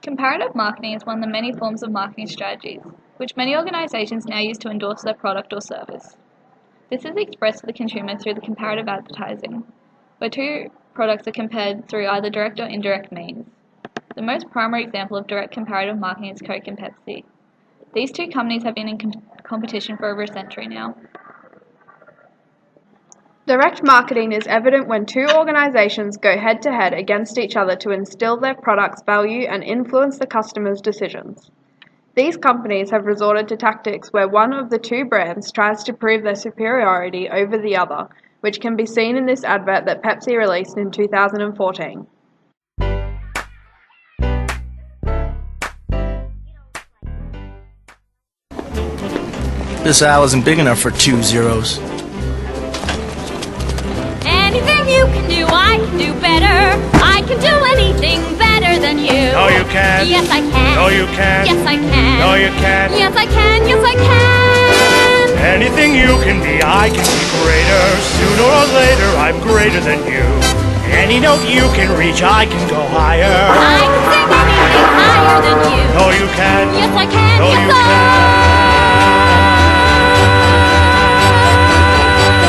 Comparative marketing is one of the many forms of marketing strategies, which many organizations now use to endorse their product or service. This is expressed to the consumer through the comparative advertising, where two products are compared through either direct or indirect means. The most primary example of direct comparative marketing is Coke and Pepsi. These two companies have been in competition for over a century now. Direct marketing is evident when two organizations go head-to-head against each other to instill their product's value and influence the customer's decisions. These companies have resorted to tactics where one of the two brands tries to prove their superiority over the other, which can be seen in this advert that Pepsi released in 2014. This aisle isn't big enough for 2 zeros. Anything you can do, I can do better. I can do anything better than you. No, you can't. Yes, I can. No, you can't. Yes, I can. No, you can't. Yes, I can. Yes, I can. Anything you can be, I can be greater. Sooner or later, I'm greater than you. Any note you can reach, I can go higher. I can sing anything higher than you. No, you can't. Yes, I can. No, yes, you can't.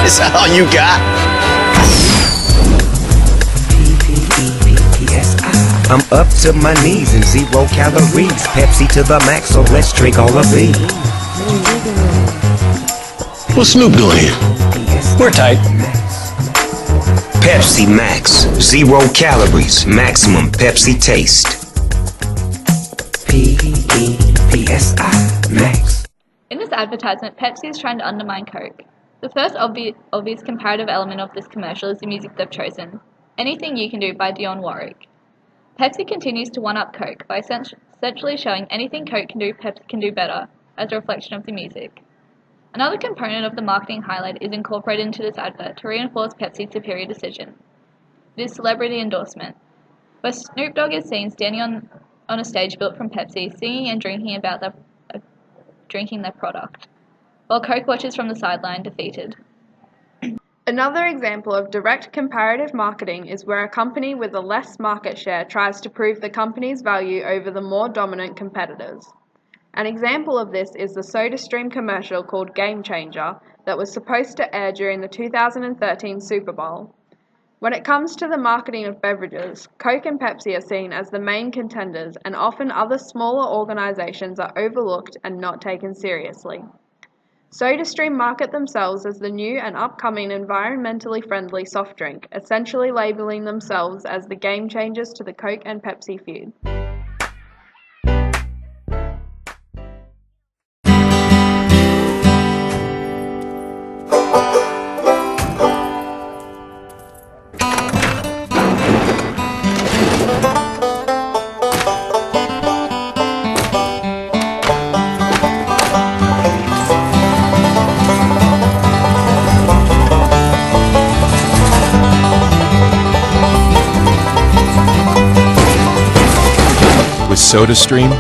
Is that all you got? I'm up to my knees in 0 calories. Pepsi to the max, so let's drink all of these. What's Snoop doing here? We're tight. Pepsi Max, 0 calories, maximum Pepsi taste. P-E-P-S-I Max. In this advertisement, Pepsi is trying to undermine Coke. The first obvious comparative element of this commercial is the music they've chosen, Anything You Can Do by Dionne Warwick. Pepsi continues to one-up Coke by essentially showing anything Coke can do, Pepsi can do better, as a reflection of the music. Another component of the marketing highlight is incorporated into this advert to reinforce Pepsi's superior decision. It is celebrity endorsement, where Snoop Dogg is seen standing on a stage built from Pepsi, singing and drinking about drinking their product, while Coke watches from the sideline, defeated. Another example of direct comparative marketing is where a company with a less market share tries to prove the company's value over the more dominant competitors. An example of this is the SodaStream commercial called Game Changer that was supposed to air during the 2013 Super Bowl. When it comes to the marketing of beverages, Coke and Pepsi are seen as the main contenders, and often other smaller organizations are overlooked and not taken seriously. SodaStream market themselves as the new and upcoming environmentally friendly soft drink, essentially labeling themselves as the game changers to the Coke and Pepsi feud. With SodaStream,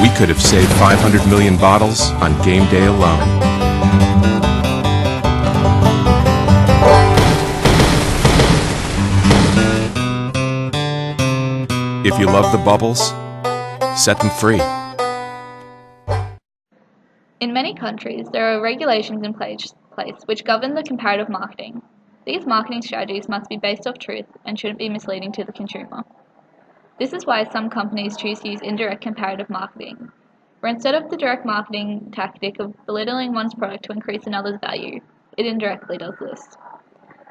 we could have saved 500 million bottles on game day alone. If you love the bubbles, set them free. In many countries, there are regulations in place which govern the comparative marketing. These marketing strategies must be based off truth and shouldn't be misleading to the consumer. This is why some companies choose to use indirect comparative marketing, where instead of the direct marketing tactic of belittling one's product to increase another's value, it indirectly does this.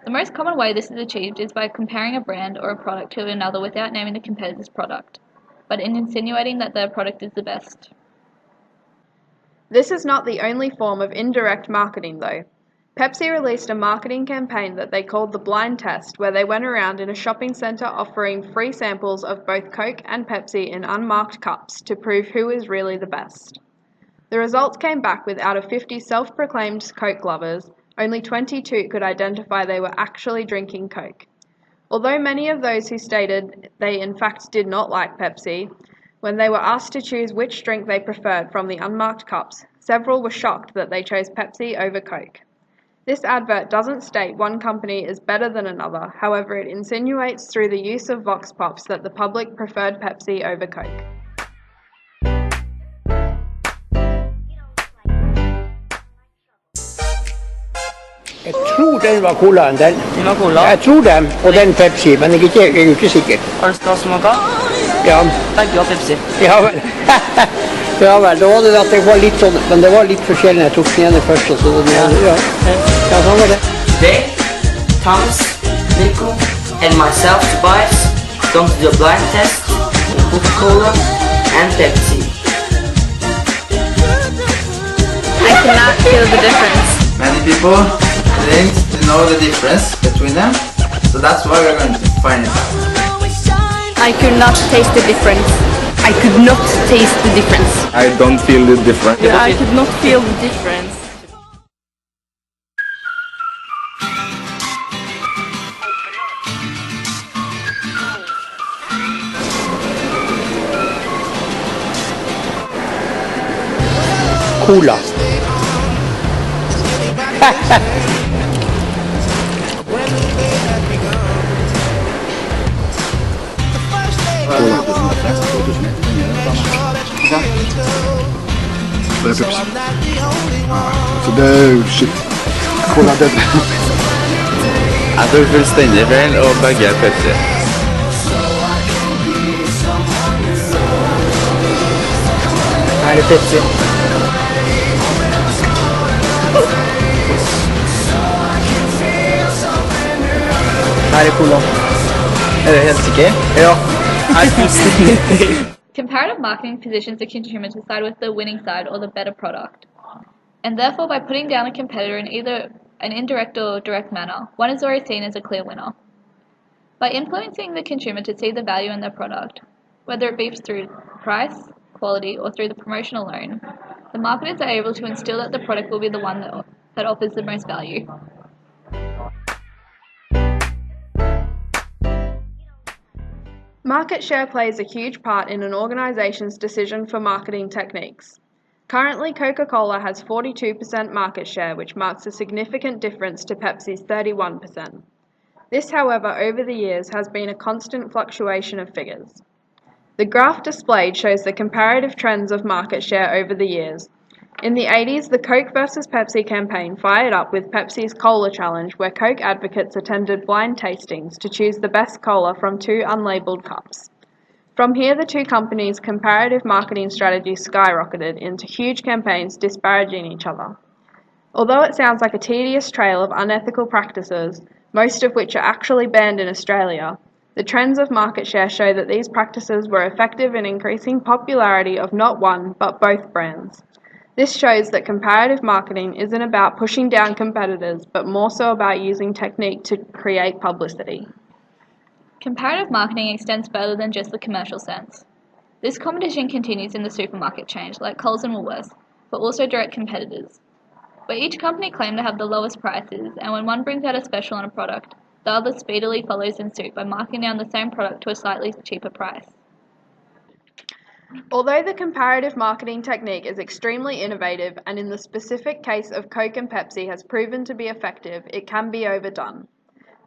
The most common way this is achieved is by comparing a brand or a product to another without naming the competitor's product, but in insinuating that their product is the best. This is not the only form of indirect marketing, though. Pepsi released a marketing campaign that they called the Blind Test, where they went around in a shopping center offering free samples of both Coke and Pepsi in unmarked cups to prove who is really the best. The results came back with out of 50 self-proclaimed Coke lovers, only 22 could identify they were actually drinking Coke. Although many of those who stated they in fact did not like Pepsi, when they were asked to choose which drink they preferred from the unmarked cups, several were shocked that they chose Pepsi over Coke. This advert doesn't state one company is better than another, however it insinuates through the use of vox pops that the public preferred Pepsi over Coke. Jeg tror den var colaen, den. Den var cola? Jeg tror den, og den Pepsi, men jeg er ikke sikker. Har du skal smake? Ja. Begge var Pepsi. Ja vel. Ja vel, da var det at det var litt sånn, men det var litt forskjellig. Jeg tok den ene først, og så den andre. Ja, sånn var det. Today, Thomas, Nico, and myself, Tobias, going to do a blind test of Coca-Cola and Pepsi. I cannot feel the difference. Many people think to know the difference between them, so that's why we're going to find it out. I could not taste the difference. I could not taste the difference. I don't feel the difference. I could not feel the difference. Cola. Det er Pepsi. Så det er jo shit. Cola det. Jeg tror fullstendig feil, og begge er Pepsi. Her er Pepsi. Her er cola. Er du helt sikker? Ja. Jeg er fullstendig. Comparative marketing positions the consumer to side with the winning side or the better product. And therefore, by putting down a competitor in either an indirect or direct manner, one is already seen as a clear winner. By influencing the consumer to see the value in their product, whether it be through price, quality, or through the promotion alone, the marketers are able to instill that the product will be the one that offers the most value. Market share plays a huge part in an organization's decision for marketing techniques. Currently, Coca-Cola has 42% market share, which marks a significant difference to Pepsi's 31%. This, however, over the years has been a constant fluctuation of figures. The graph displayed shows the comparative trends of market share over the years. In the 80s, the Coke versus Pepsi campaign fired up with Pepsi's Cola Challenge, where Coke advocates attended blind tastings to choose the best cola from 2 unlabeled cups. From here, the two companies' comparative marketing strategies skyrocketed into huge campaigns disparaging each other. Although it sounds like a tedious trail of unethical practices, most of which are actually banned in Australia, the trends of market share show that these practices were effective in increasing popularity of not one, but both brands. This shows that comparative marketing isn't about pushing down competitors, but more so about using technique to create publicity. Comparative marketing extends further than just the commercial sense. This competition continues in the supermarket chains like Coles and Woolworths, but also direct competitors, where each company claims to have the lowest prices, and when one brings out a special on a product, the other speedily follows in suit by marking down the same product to a slightly cheaper price. Although the comparative marketing technique is extremely innovative and in the specific case of Coke and Pepsi has proven to be effective, it can be overdone.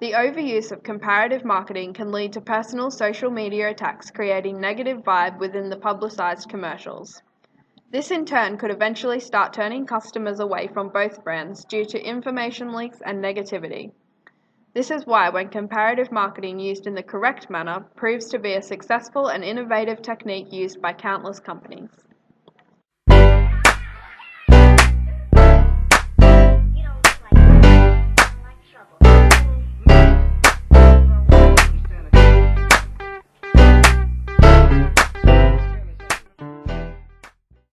The overuse of comparative marketing can lead to personal social media attacks, creating negative vibe within the publicized commercials. This in turn could eventually start turning customers away from both brands due to information leaks and negativity. This is why when comparative marketing used in the correct manner proves to be a successful and innovative technique used by countless companies.